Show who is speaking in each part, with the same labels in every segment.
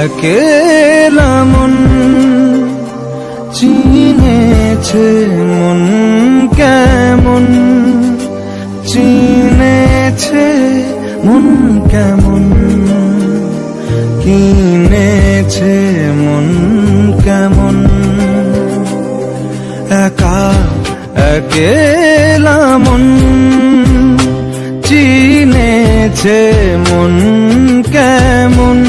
Speaker 1: একেলা মন চিনেছে মন কেমন, চিনেছে মন কেমন, কিনেছে মন কেমন। একা একেলা মন চিনেছে মন কেমন,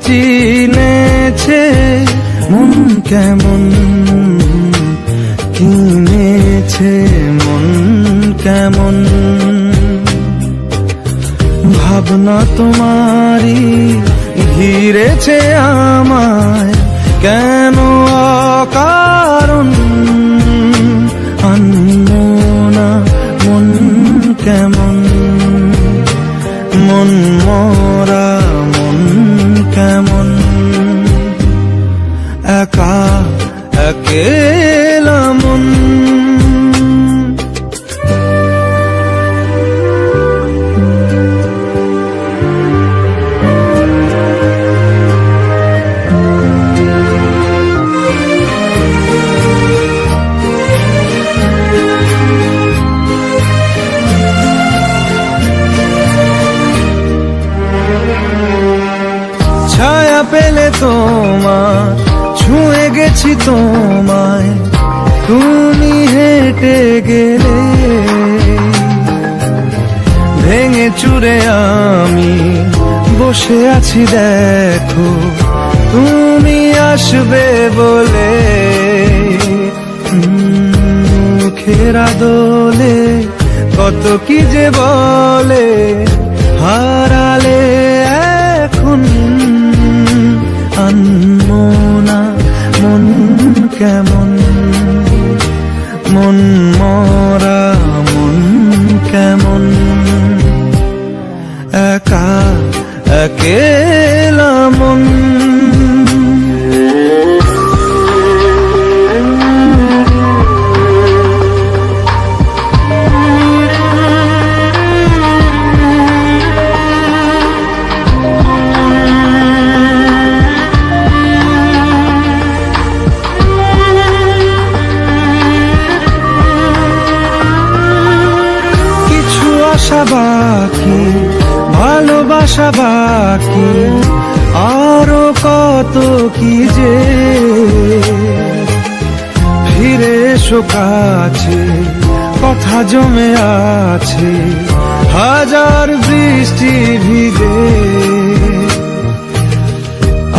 Speaker 1: চিনেছে মন কেমন, কিনেছে মন কেমন। ভাবনা তোমারই ঘিরেছে আমায় কেন অকারণ, আনমনা মন কেমন, মন মরা মন কেমন। একা একেলা মন। ছায়া পেলে তোমার ছুঁয়ে গেছি তোমায়, তুমি হেঁটে গেলে ভেঙে চুরে আমি বসে আছি দেখো তুমি আসবে বলে। মুখের আদলে কত কি যে বলে, হারালে এখন আনমনা মন কেমন, মন মরা মন কেমন। একা একেলা মন। আশা বাকি, ভালোবাসা বাকি, আরো কত কি যে। ফিরে এসো কাছে, কথা জমে আছে হাজার বৃষ্টি ভিজে।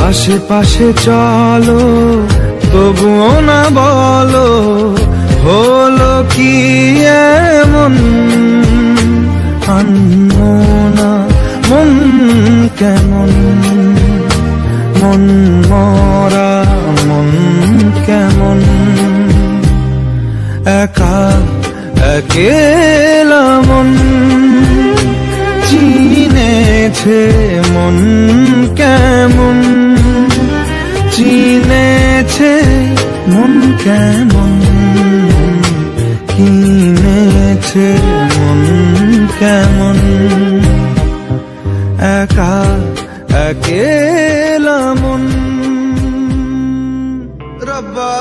Speaker 1: আশেপাশে চলো তবুও না বলো হলো কি এমন, আনমনা মন কেমন, মন মরা মন কেমন। একা একেলা মন চিনেছে মন কেমন, চিনেছে মন কেমন, কিনেছে মন কেমন। একা একেলা মন। রব্বা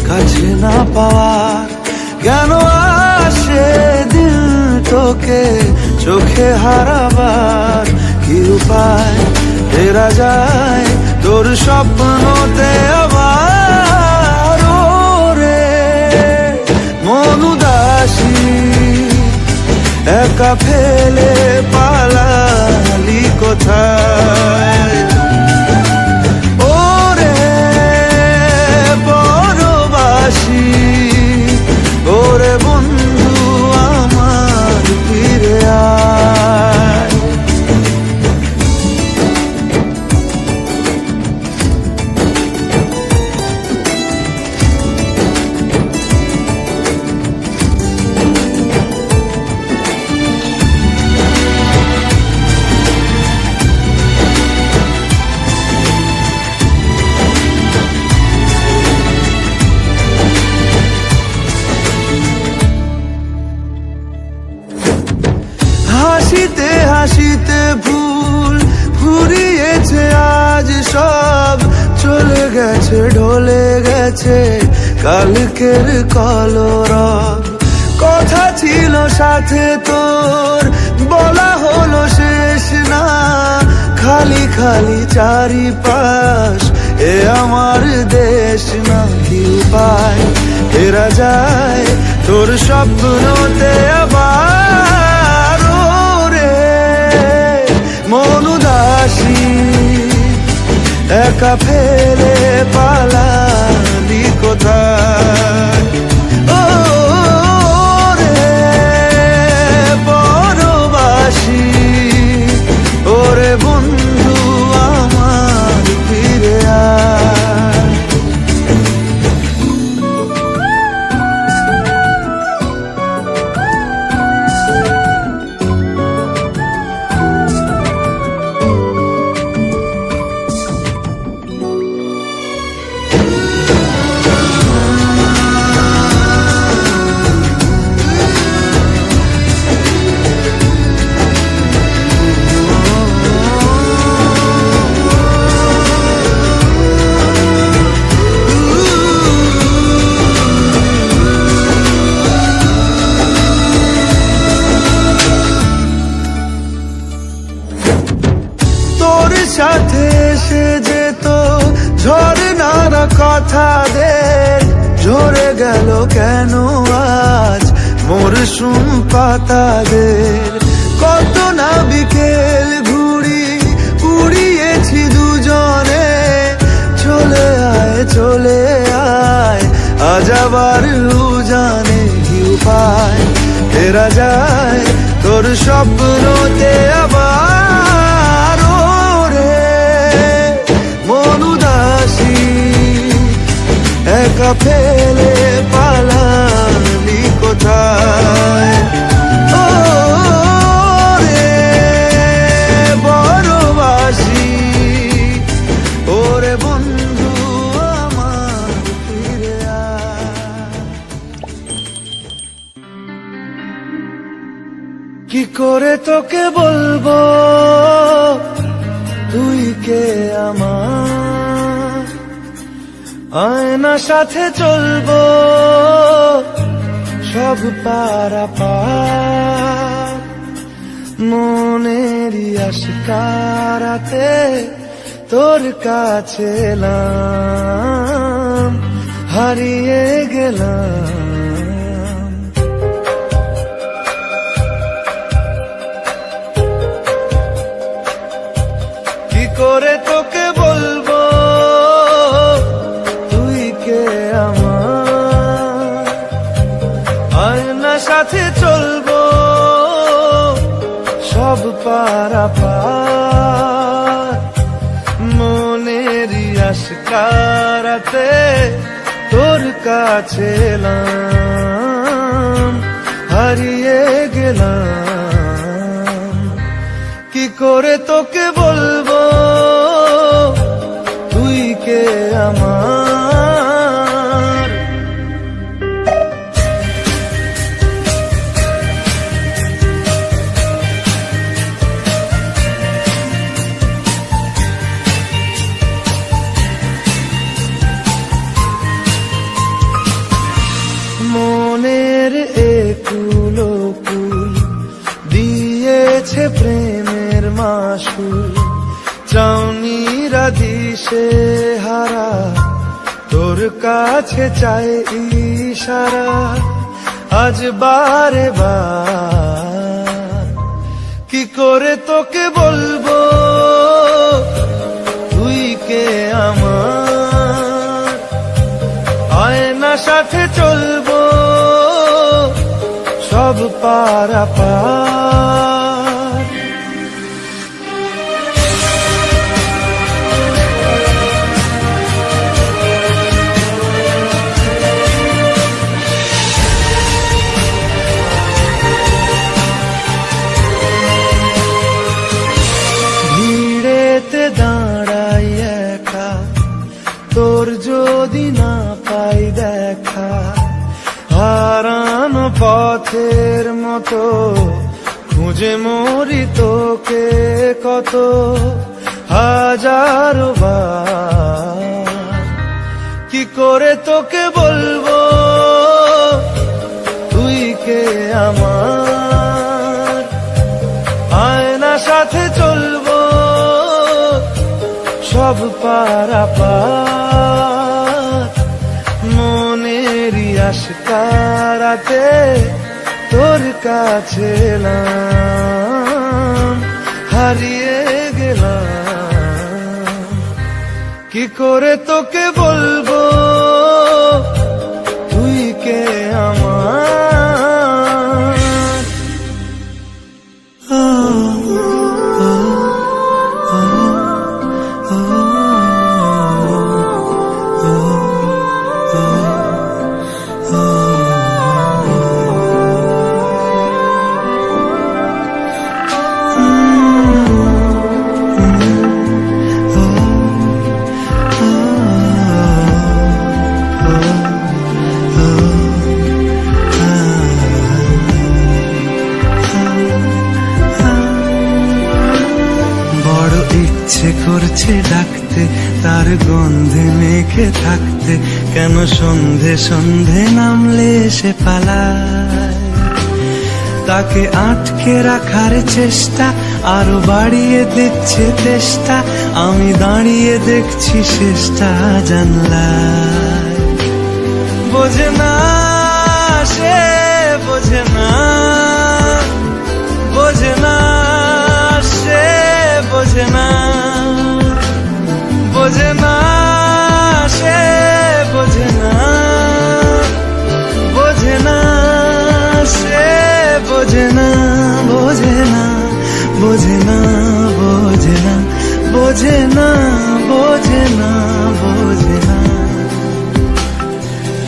Speaker 1: কাছে না পাওয়ার, কেন আসে দিল তোকে চোখে হারাবার। কি উপায় ফেরা যায় তোর স্বপ্নতে আবার, ও একা ফেলে পালালি কোথায়? ওরে পরবাসী, ওরে বন্ধু আমার ফিরে আয়। হাসিতে হাসিতে ভুল ফুরিয়েছে আজ সব, চলে গেছে ঢলে গেছে কালকের কলরব। কথা ছিল সাথে তোর, বলা হলো শেষ না, খালি খালি চারিপাশ, এ আমার দেশ না। কি উপায় ফেরা যায় তোর স্বপ্নতে আবার? মন উদাসী, একা ফেলে পালালি কোথায়? ও রে পরবাসী, ওরে বন্ধু আমার ফিরে আয়। সাথে এসে যেত ঝরনার কথাদের, ঝরে গেল কেন আজ মরশুম পাতাদের? কত না বিকেল ঘুড়ি উড়িয়েছি দুজনে, চলে আয় চলে আয় আজ আবার উজানে। কি উপায় ফেরা যায় তোর স্বপ্নতে আবার? মন উদাসী, একা ফেলে পালালি কোথায়? ও রে পরবাসী, ওরে বন্ধু আমার ফিরে আয়। কি করে তোকে বলবো তুই কে আমার? আয়না সাথে চলবো সব পারাপার, মনেরই আশকারাতে তোর কাছে এলাম, হারিয়ে গেলাম। কি করে তোকে বলবো তুই কে আমার? আয়না সাথে চলবো সব পারাপার, মনেরই আশকারাতে তোর কাছে এলাম, হারিয়ে গেলাম। কি করে তোকে বলবো তুই কে আমার? মনের একুলো কুল দিয়েছে প্রেমের মাসুল, চাউনিরা দিশে হারা তোর কাছে চাই ইশারা, আজ বারে বার কি করে তোকে বলবো তুই কে আমার, আয়না সাথে চলবো সব পারাপার। ভিড়েতে দাঁড়াই একা, তোর যদি না পাই দেখা, হারানো পথের মতো খুঁজে মরি তোকে কত হাজারো বার। কি করে তোকে বলবো তুই কে আমার, আয়না সাথে চলবো সব পারাপার। মনেরই আশকারাতে তোর কাছে এলাম, হারিয়ে গেলাম। কি করে তোকে বলবো তুই কে আমার।
Speaker 2: ইচ্ছে করছে ডাকতে, তার গন্ধে মেখে থাকতে, কেন সন্ধে সন্ধে নামলে সে পালায়। তাকে আটকে রাখার চেষ্টা আরো বাড়িয়ে দিচ্ছে তেষ্টা, আমি দাঁড়িয়ে দেখছি শেষটা জানলায়। বোঝে না সে, বোঝে না, বোঝে না সে, বোঝে না, বোঝে না সে, বোঝে না, বোঝে না সে, বোঝে না, বোঝে না, বোঝে না, বোঝে না, বোঝে না, বোঝে না, বোঝে না।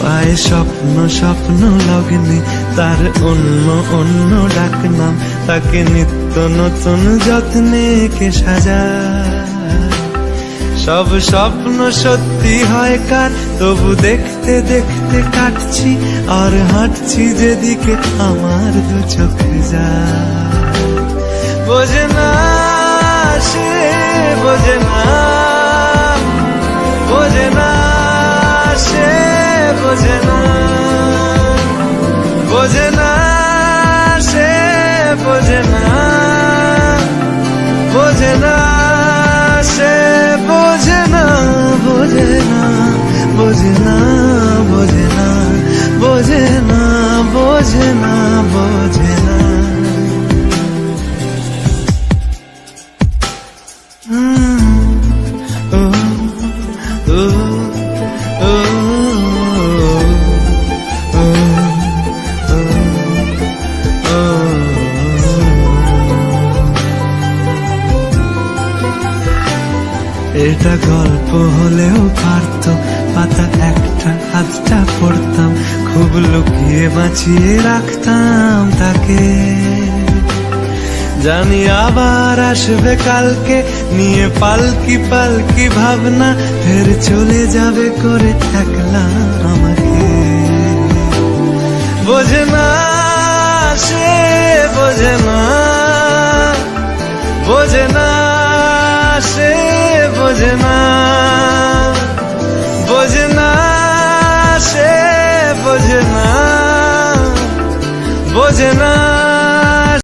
Speaker 2: পায়ে স্বপ্ন স্বপ্ন লগ্নে তার অন্য অন্য ডাকনাম, তাকে নিত্য নতুন যত্নে কে সাজায়। সব স্বপ্ন সত্যি হয় কার, তবু দেখতে দেখতে কাটছি আর হাঁটছি যেদিকে আমার দু চোখ যায়। বোঝে না সে, বোঝে না, বোঝে না সে, বোঝে না, বোঝে না সে, বোঝে না, বোঝে না সে, বোঝে না, বোঝে না, বোঝে না, বোঝে না, বোঝে না, বোঝে না, বোঝে না। এটা গল্প হলেও পারত, পাতা একটা হাতটা পড়তাম, খুব লুকিয়ে বাঁচিয়ে রাখতাম তাকে। জানি আবার আসবে কালকে, নিয়ে পালকি পালকি ভাবনা, ফের চলে যাবে করে একলা আমাকে। বোঝে না সে, বোঝে না, বোঝে না সে, বোঝে না, বোঝে না সে, বোঝে না, বোঝে না